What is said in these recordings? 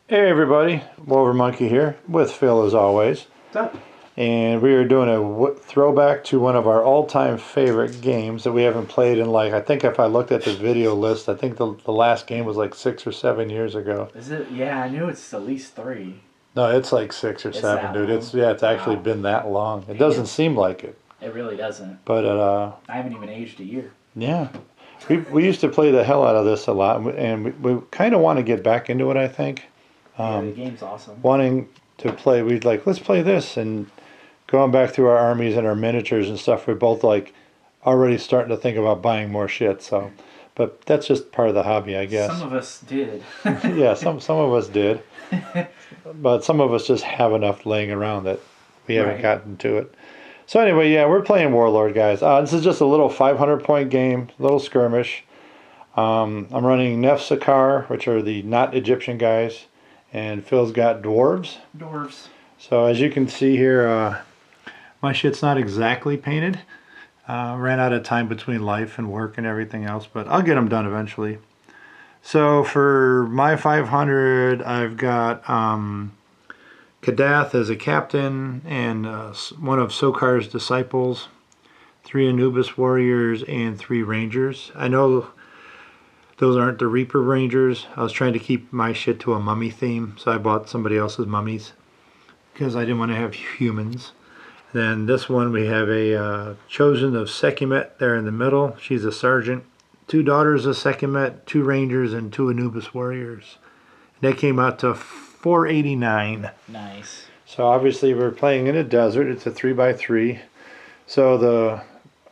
Hey everybody, Wolver Monkey here with Phil as always. What's up? And we are doing a throwback to one of our all-time favorite games that we haven't played in I think if I looked at the video list, I think the last game was like 6 or 7 years ago. Is it? Yeah, I knew it's at least 3. No, it's like 6 or It's 7, that dude. long? It's actually Wow. been that long. It Dang doesn't it. seem like it. It really doesn't. But I haven't even aged a year. yeah. We used to play the hell out of this a lot, and we kind of want to get back into it, I think. Yeah, the game's awesome. Wanting to play, we'd like, let's play this, and going back through our armies and our miniatures and stuff, we're both like already starting to think about buying more shit. So, but that's just part of the hobby, I guess. Some of us did. Yeah, some of us did, but some of us just have enough laying around that we haven't Right. gotten to it. So anyway, yeah, we're playing Warlord, guys. This is just a little 500-point game, little skirmish. I'm running Nefsokar, which are the not Egyptian guys, and Phil's got Dwarves. Dwarves. So as you can see here, my shit's not exactly painted. Ran out of time between life and work and everything else, but I'll get them done eventually. So for my 500, I've got Kadath as a captain and one of Sokar's disciples, 3 Anubis warriors, and 3 rangers. I know those aren't the Reaper Rangers. I was trying to keep my shit to a mummy theme, so I bought somebody else's mummies because I didn't want to have humans. Then this one we have a chosen of Sekhmet there in the middle. She's a sergeant. 2 daughters of Sekhmet, 2 rangers, and 2 Anubis warriors. And that came out to 489. Nice. So obviously we're playing in a desert. It's a 3x3. So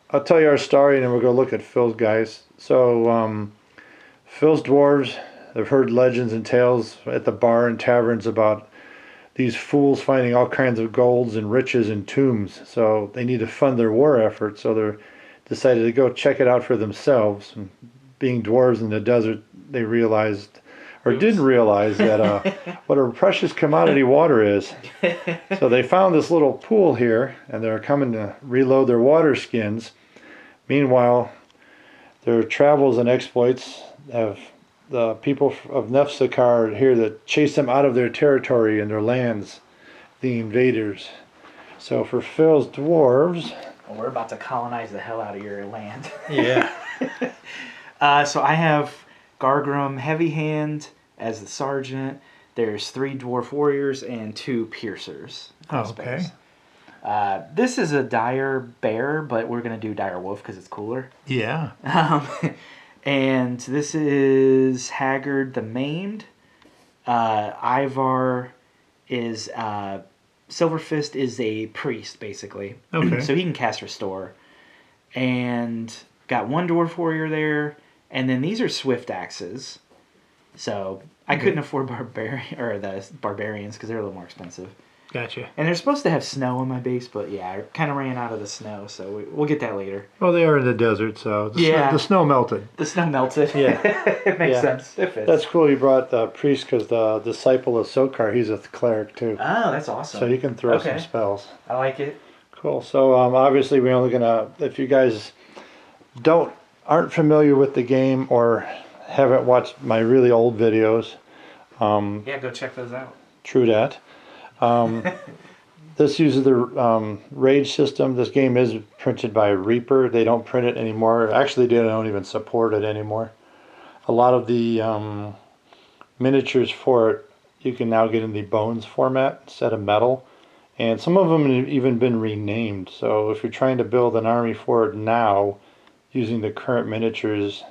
I'll tell you our story and then we'll go look at Phil's guys. So Phil's dwarves have heard legends and tales at the bar and taverns about these fools finding all kinds of golds and riches in tombs. So they need to fund their war effort. So they're decided to go check it out for themselves. And being dwarves in the desert, they realized, or didn't realize, that what a precious commodity water is. So they found this little pool here, and they're coming to reload their water skins. Meanwhile, their travels and exploits have the people of Nefsokar here that chase them out of their territory and their lands, the invaders. So for Phil's dwarves, Well, we're about to colonize the hell out of your land. yeah. So I have Gargrum Heavy Hand as the sergeant. There's 3 dwarf warriors and 2 piercers. Okay. This is a dire bear, but we're gonna do dire wolf because it's cooler. Yeah. And this is Haggard the Maimed. Ivar is Silverfist is a priest basically. Okay. So he can cast Restore. And got 1 dwarf warrior there, and then these are swift axes. So I couldn't afford the barbarians because they're a little more expensive. Gotcha. And they're supposed to have snow on my base, but yeah, I kind of ran out of the snow, so we'll get that later. Well, they are in the desert, so the snow melted. The snow melted. Yeah. It makes Yeah. sense. It fits. That's cool. You brought the priest because the disciple of Sokar, he's a cleric too. Oh, that's awesome. So he can throw some spells. I like it. Cool. So obviously we're only gonna, if you guys aren't familiar with the game or haven't watched my really old videos, Yeah, go check those out. true that. This uses the Rage system. This game is printed by Reaper. They don't print it anymore. Actually, they don't even support it anymore. A lot of the miniatures for it you can now get in the bones format instead of metal. And some of them have even been renamed. So if you're trying to build an army for it now using the current miniatures,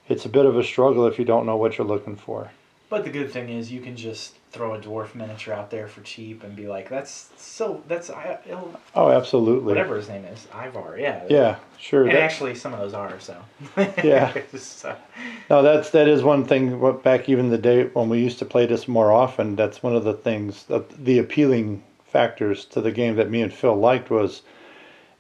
it's a bit of a struggle if you don't know what you're looking for. But the good thing is you can just throw a dwarf miniature out there for cheap and be like, Oh, absolutely. whatever his name is, Ivar, yeah. Yeah, sure. And actually, some of those are, so. Yeah. So. No, that is one thing. Back even the day when we used to play this more often, that's one of the things, the appealing factors to the game that me and Phil liked was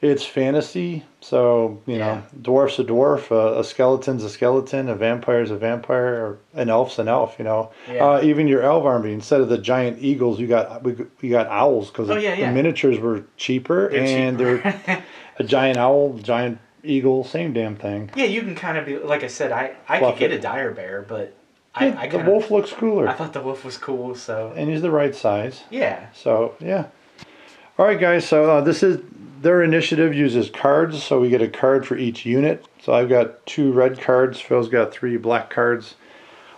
it's fantasy. So, you know, dwarf's a dwarf, a skeleton's a skeleton, a vampire's a vampire, or an elf's an elf, you know. Yeah. Even your elf army, instead of the giant eagles, we got owls because the miniatures were cheaper. They're a giant owl, giant eagle, same damn thing. Yeah, you can kind of be, like I said, I could get a dire bear, but The wolf looks cooler. I thought the wolf was cool, so. And he's the right size. Yeah. So, yeah. All right, guys. So this is their initiative uses cards. So we get a card for each unit. So I've got 2 red cards. Phil's got 3 black cards.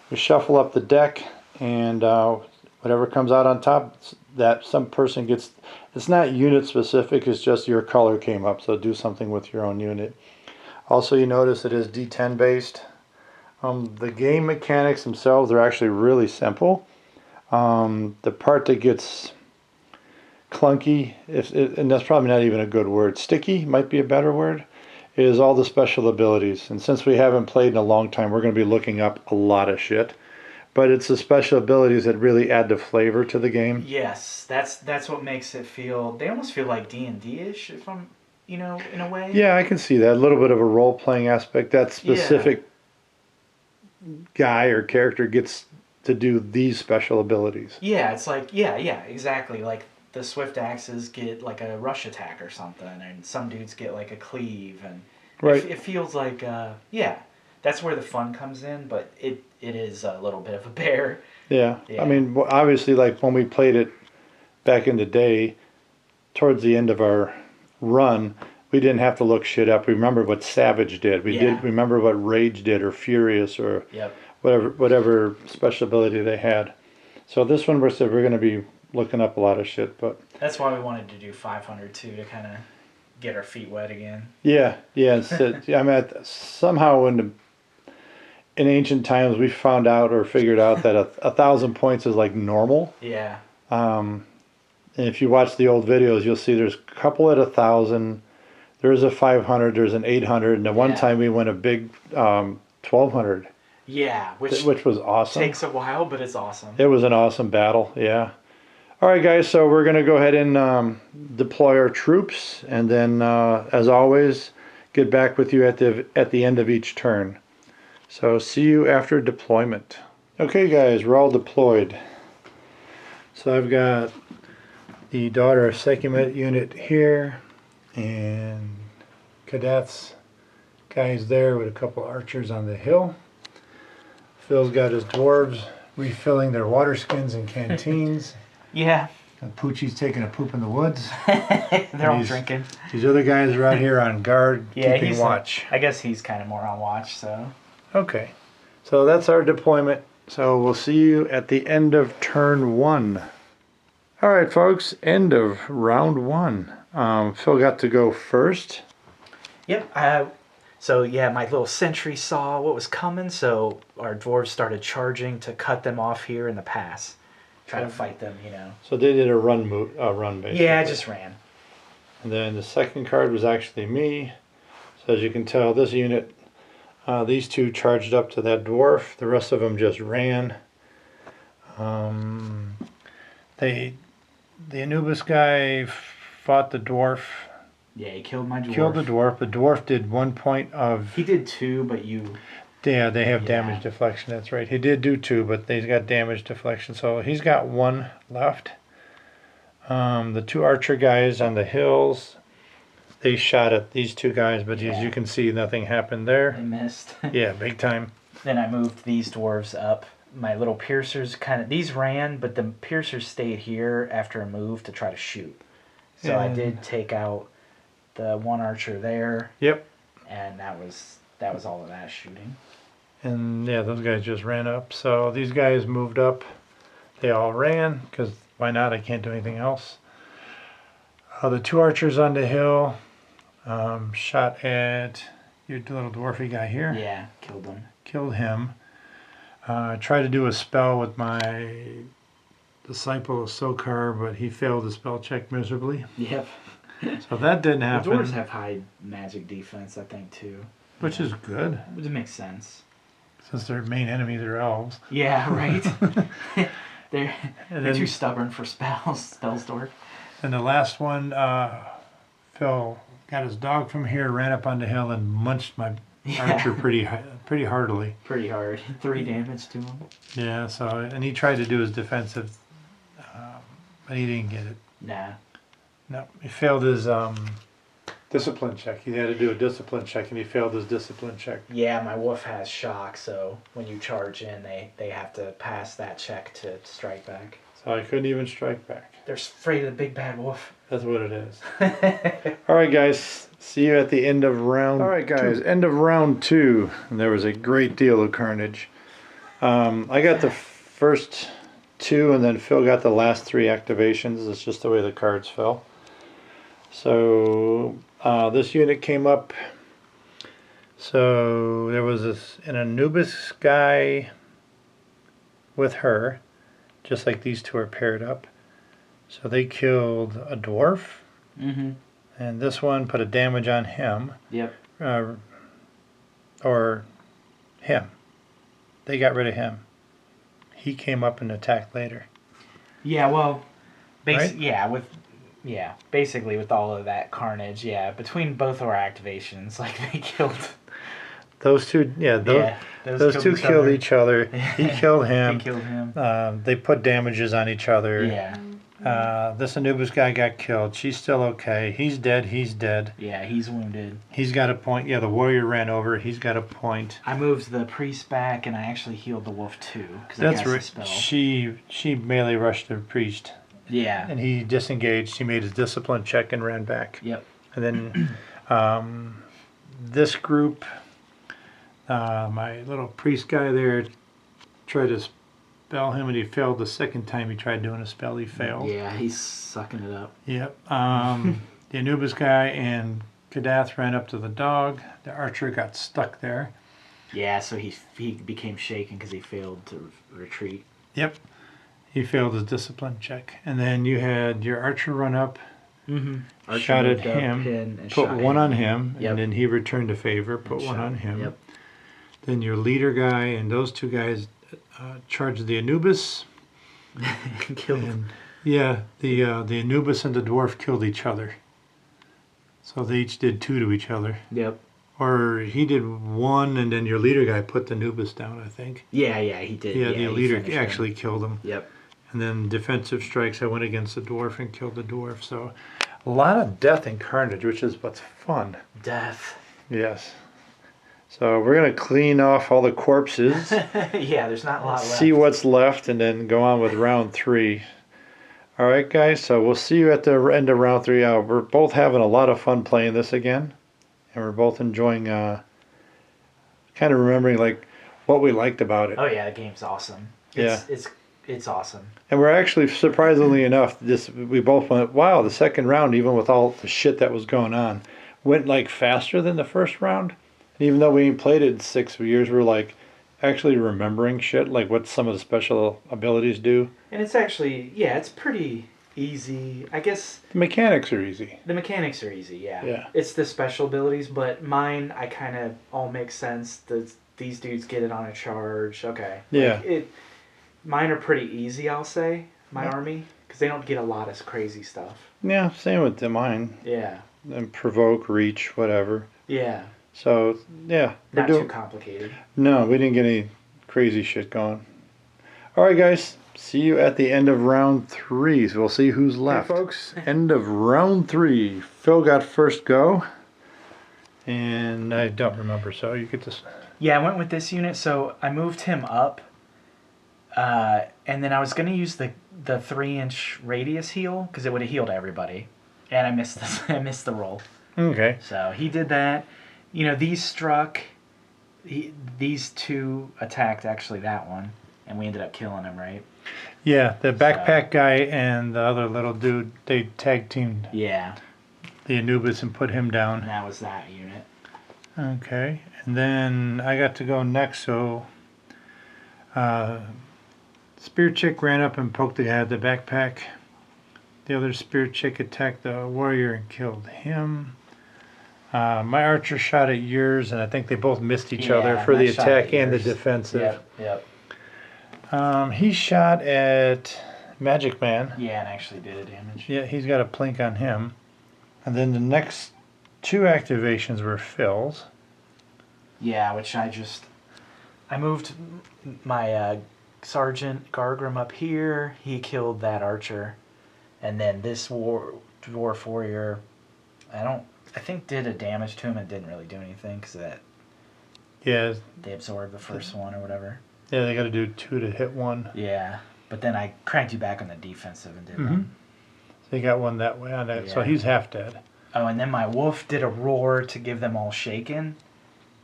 We shuffle up the deck, and whatever comes out on top, that some person gets. It's not unit specific. It's just your color came up. So do something with your own unit. Also, you notice it is D10 based. The game mechanics themselves are actually really simple. The part that gets clunky, and that's probably not even a good word, sticky might be a better word, is all the special abilities. And since we haven't played in a long time, we're going to be looking up a lot of shit. But it's the special abilities that really add the flavor to the game. Yes, that's what makes it feel. They almost feel like D&D-ish, if I'm, in a way. Yeah, I can see that. A little bit of a role-playing aspect. That specific guy or character gets to do these special abilities. Yeah, it's like, yeah, exactly. Like the swift axes get like a rush attack or something, and some dudes get like a cleave, and right. It feels like, that's where the fun comes in, but it is a little bit of a bear. Yeah. I mean, obviously, like when we played it back in the day, towards the end of our run, we didn't have to look shit up. We remembered what Savage did. We did remember what Rage did, or Furious, or whatever special ability they had. So this one, we're going to be looking up a lot of shit, but that's why we wanted to do 500 too, to kind of get our feet wet again. Yeah. I mean, somehow in ancient times we found out or figured out that 1,000 points is like normal. Yeah. And if you watch the old videos, you'll see there's a couple at 1,000. There's a 500. There's an 800. And the one time we went a big 1,200. Yeah, which was awesome. Takes a while, but it's awesome. It was an awesome battle. Yeah. All right, guys. So we're gonna go ahead and deploy our troops, and then, as always, get back with you at the end of each turn. So see you after deployment. Okay, guys, we're all deployed. So I've got the Daughter of Sekhmet unit here, and cadets guys there with a couple archers on the hill. Phil's got his dwarves refilling their water skins and canteens. Yeah. And Poochie's taking a poop in the woods. They're all drinking. These other guys are out here on guard, keeping watch. I guess he's kind of more on watch, so. Okay. So that's our deployment. So we'll see you at the end of turn 1. All right, folks. End of round 1. Phil got to go first. Yep. So yeah, my little sentry saw what was coming, so our dwarves started charging to cut them off here in the pass. Try to fight them, So they did a run basically. Yeah, I just ran. And then the second card was actually me. So as you can tell, this unit, these 2 charged up to that dwarf. The rest of them just ran. The Anubis guy fought the dwarf. Yeah, he killed my dwarf. Killed the dwarf. The dwarf did 1 point of... He did 2, but you... Yeah, they have damage deflection, that's right. He did do 2, but they've got damage deflection, so he's got 1 left. The 2 archer guys on the hills, they shot at these 2 guys, but as you can see, nothing happened there. They missed. Yeah, big time. Then I moved these dwarves up. My little piercers these ran, but the piercers stayed here after a move to try to shoot. So I did take out the 1 archer there. Yep. And that was all of that shooting. And yeah, those guys just ran up. So these guys moved up. They all ran, because why not? I can't do anything else. The 2 archers on the hill shot at your little dwarfy guy here. Yeah, killed him. Killed him. Tried to do a spell with my disciple Nefsokar, but he failed the spell check miserably. Yep. So that didn't happen. The dwarves have high magic defense, I think, too. Which is good. Which makes sense. Since their main enemies are elves. Yeah, right. they're too stubborn for spells to work. And the last one, Phil got his dog from here, ran up on the hill, and munched my archer pretty heartily. Pretty hard. 3 damage to him. Yeah, so, and he tried to do his defensive, but he didn't get it. Nah. No, he failed his Discipline check. He had to do a discipline check, and he failed his discipline check. Yeah, my wolf has shock, so when you charge in, they have to pass that check to strike back. So I couldn't even strike back. They're afraid of the big bad wolf. That's what it is. All right, guys. See you at the end of round. All right, guys. End of round 2. And there was a great deal of carnage. I got the first 2, and then Phil got the last 3 activations. It's just the way the cards fell. So this unit came up. So there was an Anubis guy with her, just like these 2 are paired up. So they killed a dwarf. Mm-hmm. And this one put a damage on him. Yep. Or him. They got rid of him. He came up and attacked later. Yeah, well, Right? basically with all of that carnage, between both of our activations, like they killed Those 2, those 2 killed each other. He killed him. He killed him. They put damages on each other. Yeah. This Anubis guy got killed. She's still okay. He's dead. He's dead. Yeah, he's wounded. He's got a point. Yeah, the warrior ran over. He's got a point. I moved the priest back, and I actually healed the wolf too. That's right. She melee rushed the priest. Yeah. And he disengaged. He made his discipline check and ran back. Yep. And then this group, my little priest guy there tried to spell him, and he failed the second time he tried doing a spell. He failed. Yeah, he's sucking it up. Yep. The Anubis guy and Kadath ran up to the dog. The archer got stuck there. Yeah, so he became shaken because he failed to retreat. Yep. He failed his discipline check. And then you had your archer run up, shot at him, put one on him, and then he returned a favor, put one on him. Yep. Then your leader guy and those 2 guys charged the Anubis. Killed him. Yeah, the Anubis and the dwarf killed each other. So they each did 2 to each other. Yep. Or he did 1, and then your leader guy put the Anubis down, I think. Yeah, he did. Yeah, the leader actually killed him. Yep. And then defensive strikes, I went against the dwarf and killed the dwarf. So a lot of death and carnage, which is what's fun. Death. Yes. So we're going to clean off all the corpses. Yeah, there's not a lot left. See what's left, and then go on with round 3. All right, guys. So we'll see you at the end of round 3. We're both having a lot of fun playing this again. And we're both enjoying, kind of remembering like what we liked about it. Oh yeah, the game's awesome. It's awesome. And we're actually, surprisingly enough, we both went, wow, the second round, even with all the shit that was going on, went like faster than the first round. And even though we ain't played it in 6 years, we're like actually remembering shit, like what some of the special abilities do. And it's actually, it's pretty easy. I guess the mechanics are easy. Yeah. It's the special abilities, but mine, I kind of all make sense. These dudes get it on a charge. Okay. Yeah. Mine are pretty easy, I'll say, my army, because they don't get a lot of crazy stuff. Yeah, same with mine. Yeah. And provoke, reach, whatever. Yeah. So, yeah. Not too complicated. No, we didn't get any crazy shit going. All right, guys. See you at the end of round 3. So we'll see who's left. Okay, folks. End of round 3. Phil got first go. And I don't remember, so you get this. Yeah, I went with this unit, so I moved him up. And then I was going to use the 3-inch radius heal, because it would have healed everybody. And I missed this. I missed the roll. Okay. So he did that. You know, these struck. These 2 attacked actually that one. And we ended up killing him, right? Yeah, the backpack guy and the other little dude, they tag teamed. Yeah. The Anubis and put him down. And that was that unit. Okay. And then I got to go next, so Spear Chick ran up and poked the guy at the backpack. The other Spear Chick attacked the warrior and killed him. My archer shot at yours, and I think they both missed each other for the attack and the defensive. Yep. He shot at Magic Man. Yeah, and actually did a damage. Yeah, he's got a plink on him. And then the next 2 activations were Phil's. Yeah, which I moved my Sergeant Gargrim up here. He killed that archer. And then this dwarf warrior, I don't I think did a damage to him and didn't really do anything because that Yeah, they absorbed the first one or whatever. yeah, they got to do 2 to hit 1. Yeah, but then I cranked you back on the defensive and did Mhm. one. So you got one that way on that. So Yeah. he's half dead. Oh, and then my wolf did a roar to give them all shaken.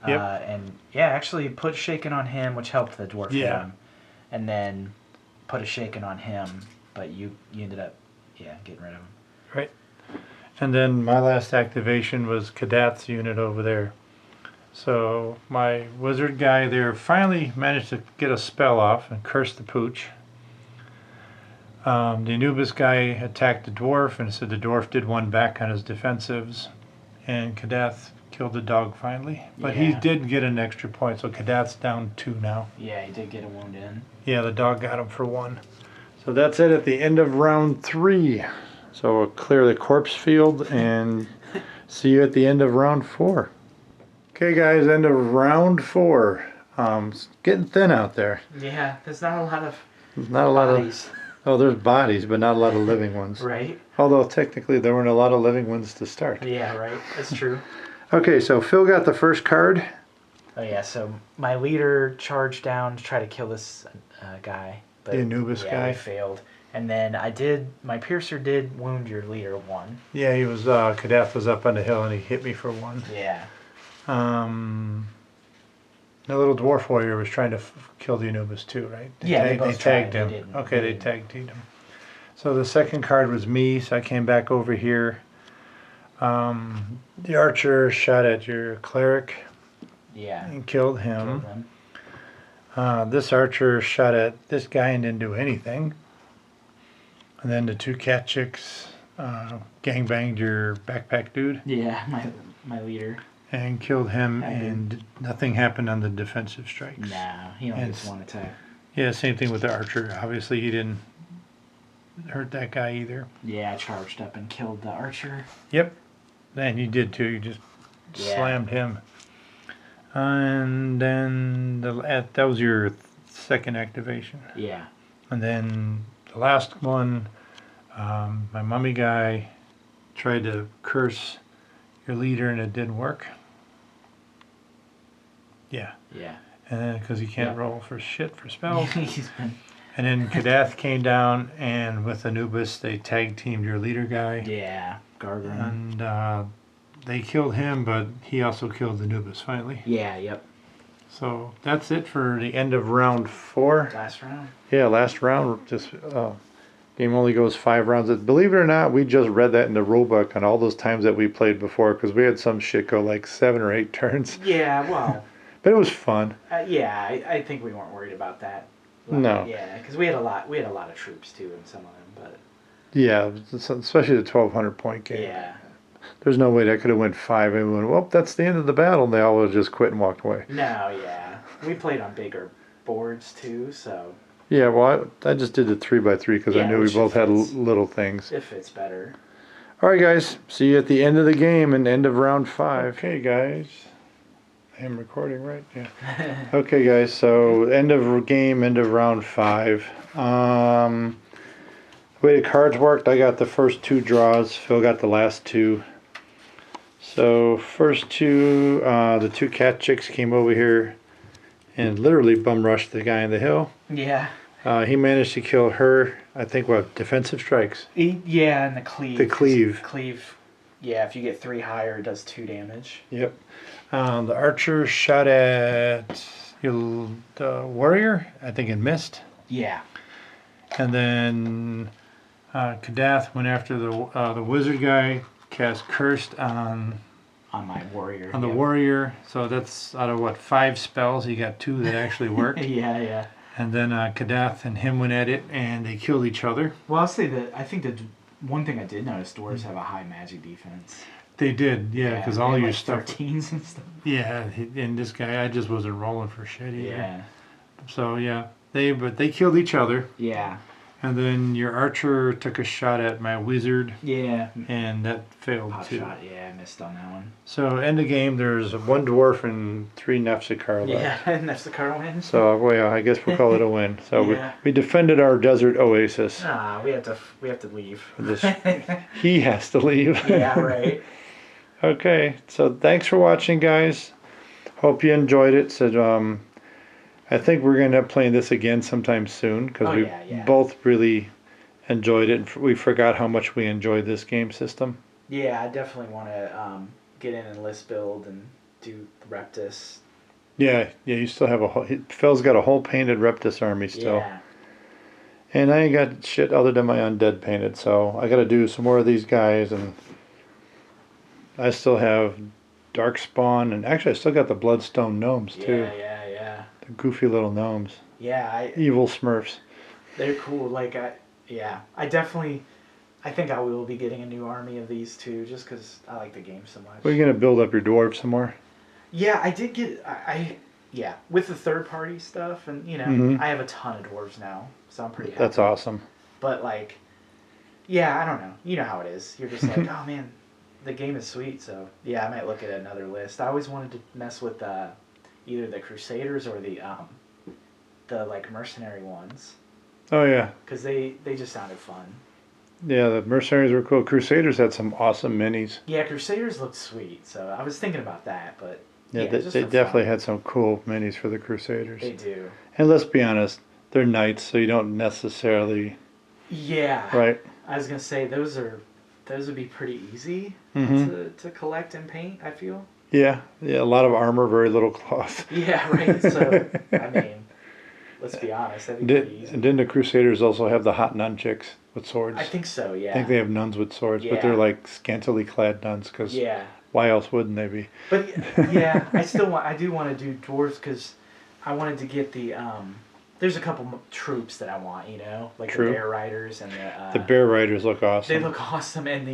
Yep. And yeah, actually put shaken on him, which helped the dwarf hit Yeah. him. And then put a shaken on him, but you ended up, getting rid of him. Right. And then my last activation was Kadath's unit over there. So my wizard guy there finally managed to get a spell off and curse the pooch. The Anubis guy attacked the dwarf and said the dwarf did 1 back on his defensives. And Kadath killed the dog finally. But he Yeah. did get an extra point, so Kadath's down 2 now. Yeah, he did get a wound in. Yeah, the dog got him for 1. So that's it at the end of round 3. So we'll clear the corpse field and see you at the end of round 4. Okay guys, end of round 4. It's getting thin out there. Yeah, there's not a lot of There's not a lot bodies. there's bodies, but not a lot of living ones. Right? Although technically there weren't a lot of living ones to start. Yeah, right. That's true. Okay, so Phil got the first card. Oh yeah, so my leader charged down to try to kill this guy. But The Anubis guy? we failed. And then my piercer did wound your leader 1. Yeah, he was, Kadath was up on the hill and he hit me for 1. Yeah. The little dwarf warrior was trying to kill the Anubis too, right? Yeah, they they both tagged tried. him. They didn't. Okay, They they tag teamed him. So the second card was me, so I came back over here. The archer shot at your cleric Yeah. and killed Killed him. them. This archer shot at this guy and didn't do anything. And then the 2 cat chicks gangbanged your backpack dude Yeah, my leader. and killed him, I did. and nothing happened on the defensive strikes. No, he only And gets 1 attack. Yeah, same thing with the archer. Obviously, he didn't hurt that guy either. Yeah, I charged up and killed the archer. Yep, and you did too. You just Yeah. slammed him. And then that was your second activation. Yeah. And then the last one, my mummy guy tried to curse your leader and it didn't work. Yeah, Yeah. and then because he can't Yeah. roll for shit for spells. He's been. And then Kadath came down, and with Anubis, they tag teamed your leader guy. Yeah. Gargrim. And they killed him, but he also killed Anubis finally. Yeah. Yep. So that's it for the end of round 4. Last round. Yeah, last round. Just game only goes 5 rounds. Believe it or not, we just read that in the rulebook on all those times that we played before, because we had some shit go like 7 or 8 turns. Yeah. Well. But it was fun. Yeah. I think we weren't worried about that. No. Yeah, because we had a lot. We had a lot of troops too in some of them, but. Yeah, especially the 1,200 point game. Yeah. There's no way that could have went 5 and went, well, that's the end of the battle. And they all would have just quit and walked away. No. Yeah. We played on bigger boards too, so. Yeah, well, I just did the 3x3 because I Yeah, knew we which both had fits. little things. It fits better. All right, guys. See you at the end of the game and end of round 5. Okay, guys. I am recording, right? Yeah. Okay, guys. So end of game, end of round 5. The way the cards worked, I got the first 2 draws. Phil got the last 2. So first 2, the 2 cat chicks came over here and literally bum rushed the guy on the hill. Yeah. He managed to kill her. I think what, defensive strikes. Yeah, and the cleave. The cleave. Cleave. Yeah, if you get 3 higher, it does 2 damage. Yep. The archer shot at the warrior. I think it missed. Yeah. And then Kadath went after the wizard guy. Cast cursed on My warrior. the yep. warrior. So that's out of what, 5 spells. He got 2 that actually worked. Yeah. And then Kadath and him went at it, and they killed each other. Well, I'll say that I think that one thing I did notice, dwarves have a high magic defense. They did, yeah, because they all have your like stuff. 13s and stuff. Yeah, and this guy, I just wasn't rolling for shit either. Yeah. So yeah, they killed each other, Yeah. and then your archer took a shot at my wizard, Yeah. and that failed Hot too. shot. Yeah, I missed on that one. So end of game, there's 1 dwarf and 3 Nefsokar left. Yeah, and that's the card wins. So well, I guess we'll call it a win. So Yeah. we defended our desert oasis. Nah, we have to leave. He has to leave. Yeah, right. Okay, so thanks for watching, guys. Hope you enjoyed it. So, I think we're going to end up playing this again sometime soon because Oh we yeah. both really enjoyed it. We forgot how much we enjoyed this game system. Yeah, I definitely want to get in and list build and do Reptus. Yeah, you still have a whole. Phil's got a whole painted Reptus army still. Yeah. And I ain't got shit other than my undead painted, so I got to do some more of these guys, and I still have Darkspawn, and actually I still got the Bloodstone gnomes too. Yeah. The goofy little gnomes. Yeah, Evil Smurfs. they're cool. Like I definitely, I think I will be getting a new army of these too, just because I like the game so much. We're gonna build up your dwarves some more. Yeah, I did get yeah, with the third party stuff, and Mhm. I have a ton of dwarves now, so I'm pretty happy. That's awesome. But like, yeah, I don't know. You know how it is. You're just like, oh man, the game is sweet. So yeah, I might look at another list. I always wanted to mess with either the Crusaders or the like mercenary ones, Oh yeah, because they just sounded fun. yeah. The mercenaries were cool. Crusaders had some awesome minis. Yeah, Crusaders looked sweet, so I was thinking about that, but Yeah, yeah, just they for definitely fun. had some cool minis for the Crusaders. They do. And let's be honest, they're knights, so you don't necessarily Yeah, right. I was gonna say those would be pretty easy Mhm. to collect and paint. I feel. Yeah, a lot of armor, very little cloth. Yeah, right. So I mean, let's be honest, that'd be pretty easy. Didn't the Crusaders also have the hot nunchucks with swords? I think so. I Yeah. think they have nuns with swords, but they're Yeah. like scantily clad nuns because Yeah. why else wouldn't they be? But yeah, I do want to do dwarves because I wanted to get the There's a couple troops that I want, like True. the bear riders and The bear riders look awesome. They look awesome, and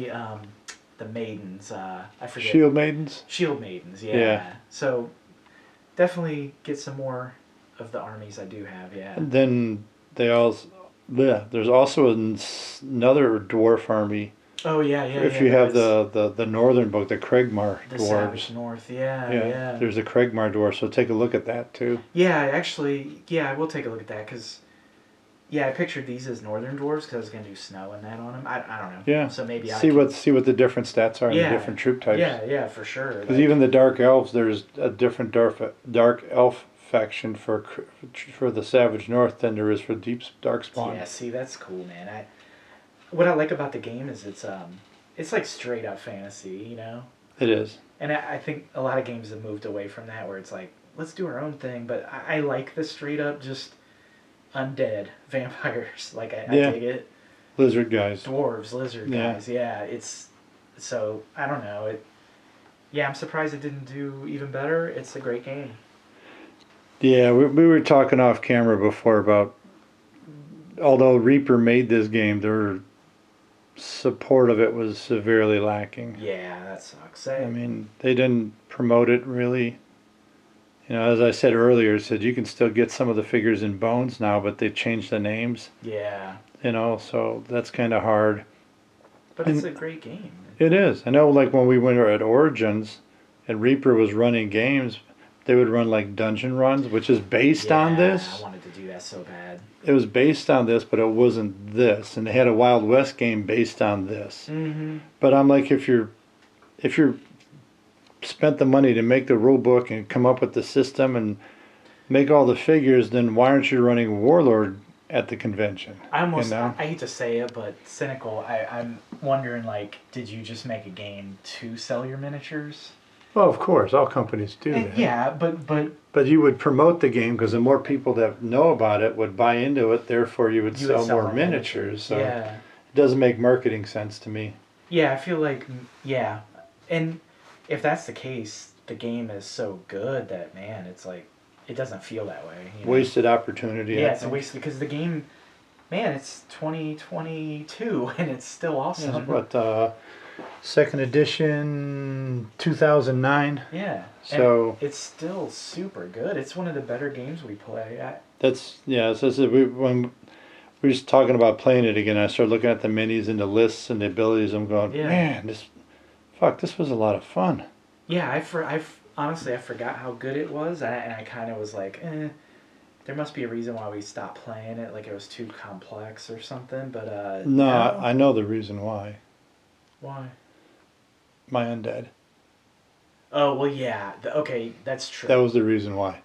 the maidens. I forget. Shield maidens. Shield maidens. Yeah. Yeah. So definitely get some more of the armies I do have. Yeah. And then they also, yeah, there's also another dwarf army. Oh yeah. If you have the northern book, the Kregmar the dwarves. Savage North. Yeah. There's the Kregmar dwarves, so take a look at that too. Yeah, actually, yeah, I will take a look at that because, yeah, I pictured these as northern dwarves because I was gonna do snow and that on them. I don't know. Yeah. So maybe see what the different stats are in the different troop types. Yeah, for sure. Because even the dark elves, there's a different dark elf faction for the Savage North than there is for Darkspawn. Yeah, see, that's cool, man. What I like about the game is it's like straight up fantasy, It is. And I think a lot of games have moved away from that, where it's like, let's do our own thing. But I like the straight up just undead vampires. Like I dig it. Lizard guys. Dwarves, lizard guys. Yeah, it's so I don't know. Yeah, I'm surprised it didn't do even better. It's a great game. Yeah, we were talking off camera before about, although Reaper made this game, their support of it was severely lacking. Yeah, that sucks. I mean, they didn't promote it really. As I said earlier, said you can still get some of the figures in Bones now, but they've changed the names. Yeah. So that's kind of hard. But it's a great game. It is. I know, like when we went at Origins, and Reaper was running games, they would run like dungeon runs, which is based on this. I wanted to do that so bad. It was based on this, but it wasn't this, and they had a Wild West game based on this. Mm-hmm. But I'm like, if you're spent the money to make the rule book and come up with the system and make all the figures, then why aren't you running Warlord at the convention? I hate to say it, but cynical. I'm wondering, like, did you just make a game to sell your miniatures? Well, of course, all companies do that. Yeah, but you would promote the game because the more people that know about it would buy into it. Therefore, you would sell more miniatures. So it doesn't make marketing sense to me. Yeah, I feel like and if that's the case, the game is so good that it's like it doesn't feel that way. Wasted opportunity. Yeah, it's a waste because the game, it's 2022 and it's still awesome. What second edition 2009. Yeah. So and it's still super good. It's one of the better games we play. When we were just talking about playing it again, I started looking at the minis and the lists and the abilities. I'm going, man, this was a lot of fun. Yeah, honestly I forgot how good it was, and I kind of was like, there must be a reason why we stopped playing it, like it was too complex or something. But no, I know the reason why. Why? My undead. Oh well, yeah. Okay, that's true. That was the reason why.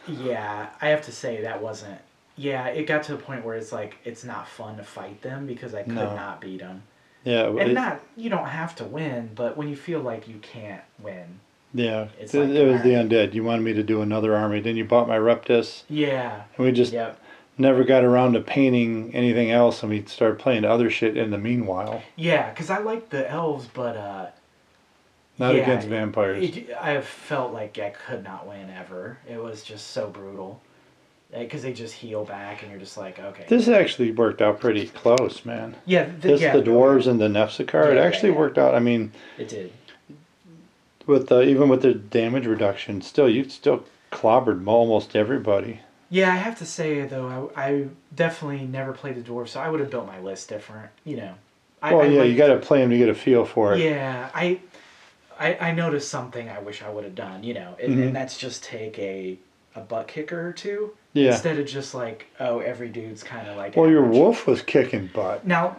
Yeah, I have to say that wasn't. Yeah, it got to the point where it's like it's not fun to fight them because I could No. not beat them. Yeah, And not you don't have to win, but when you feel like you can't win, yeah. it's It, like, it was the alright. undead. You wanted me to do another army. Then you bought my Reptus, Yeah. and we just Yep. never got around to painting anything else, and we started playing other shit in the meanwhile. Yeah, because I like the elves, but Not yeah, against vampires. I felt like I could not win ever. It was just so brutal. Because they just heal back, and you're just like, okay. This actually worked out pretty close, man. Yeah, The dwarves and the Nefsokar, it actually worked out. I mean, it did. with even with the damage reduction, you still clobbered almost everybody. Yeah, I have to say though, I definitely never played the dwarf, so I would have built my list different. You know. You got to play them to get a feel for it. Yeah, I noticed something I wish I would have done. You know, and that's just take a butt kicker or two. Yeah. Instead of just like, oh, every dude's kind of like. Well, your average. wolf was kicking butt. Now,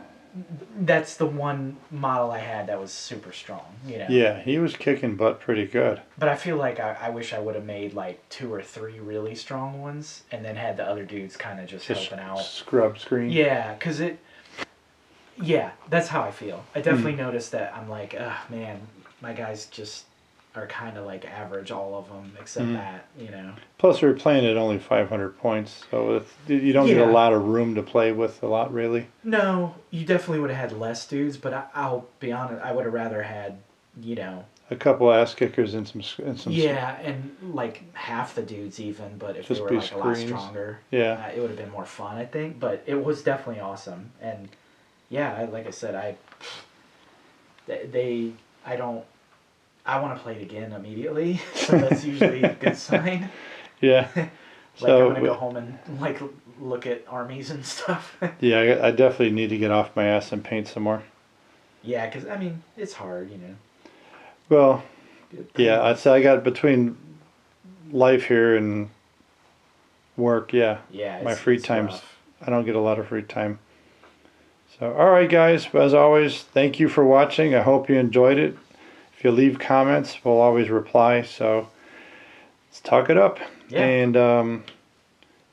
that's the one model I had that was super strong, you know. Yeah, he was kicking butt pretty good. But I feel like I wish I would have made like 2 or 3 really strong ones, and then had the other dudes kind of just helping out. Scrub screen. Yeah, because yeah, that's how I feel. I definitely noticed that. I'm like, man, my guys just are kind of like average, all of them, except that, you know. Plus, we were playing at only 500 points, so you don't get a lot of room to play with, a lot, really. No, you definitely would have had less dudes, but I'll be honest, I would have rather had, you know. A couple ass kickers and some. Yeah, and like half the dudes even, but if they were like a lot stronger, yeah, it would have been more fun, I think. But it was definitely awesome, and yeah, like I said, I want to play it again immediately, so that's usually a good sign. Yeah. Like so I'm gonna go home and like look at armies and stuff. Yeah, I definitely need to get off my ass and paint some more. Yeah, because I mean it's hard, you know. Well, yeah, I'd say I got between life here and work. Yeah. Yeah. My free times, I don't get a lot of free time. So, all right, guys. As always, thank you for watching. I hope you enjoyed it. If you leave comments, we'll always reply. So let's talk it up. Yeah. And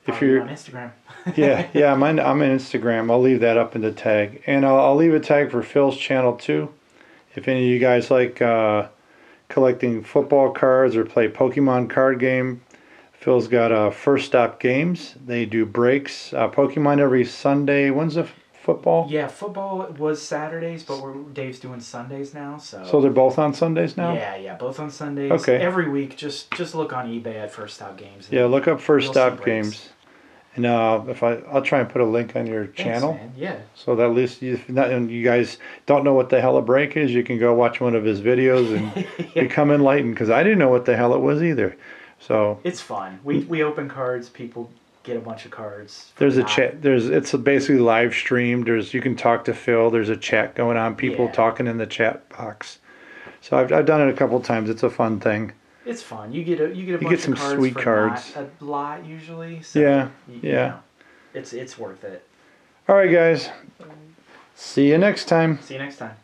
if you're on Instagram. yeah, I'm on Instagram. I'll leave that up in the tag, and I'll leave a tag for Phil's channel too. If any of you guys like collecting football cards or play Pokemon card game, Phil's got First Stop Games. They do breaks. Pokemon every Sunday. When's the football? Yeah, football was Saturdays, but Dave's doing Sundays now. So they're both on Sundays now? Yeah, both on Sundays. Okay. Every week, just look on eBay at First Stop Games. Yeah, look up First Stop Games. And I'll try and put a link on your channel. Man. Yeah. So that at least if you guys don't know what the hell a break is, you can go watch one of his videos and become enlightened. Because I didn't know what the hell it was either. So it's fun. We open cards. People get a bunch of cards. There's a chat. It's basically live streamed. You can talk to Phil. There's a chat going on. People talking in the chat box. So I've done it a couple times. It's a fun thing. It's fun. You get a bunch some of cards sweet for cards. Not a lot usually. So yeah. You know, it's worth it. All right, guys. See you next time. See you next time.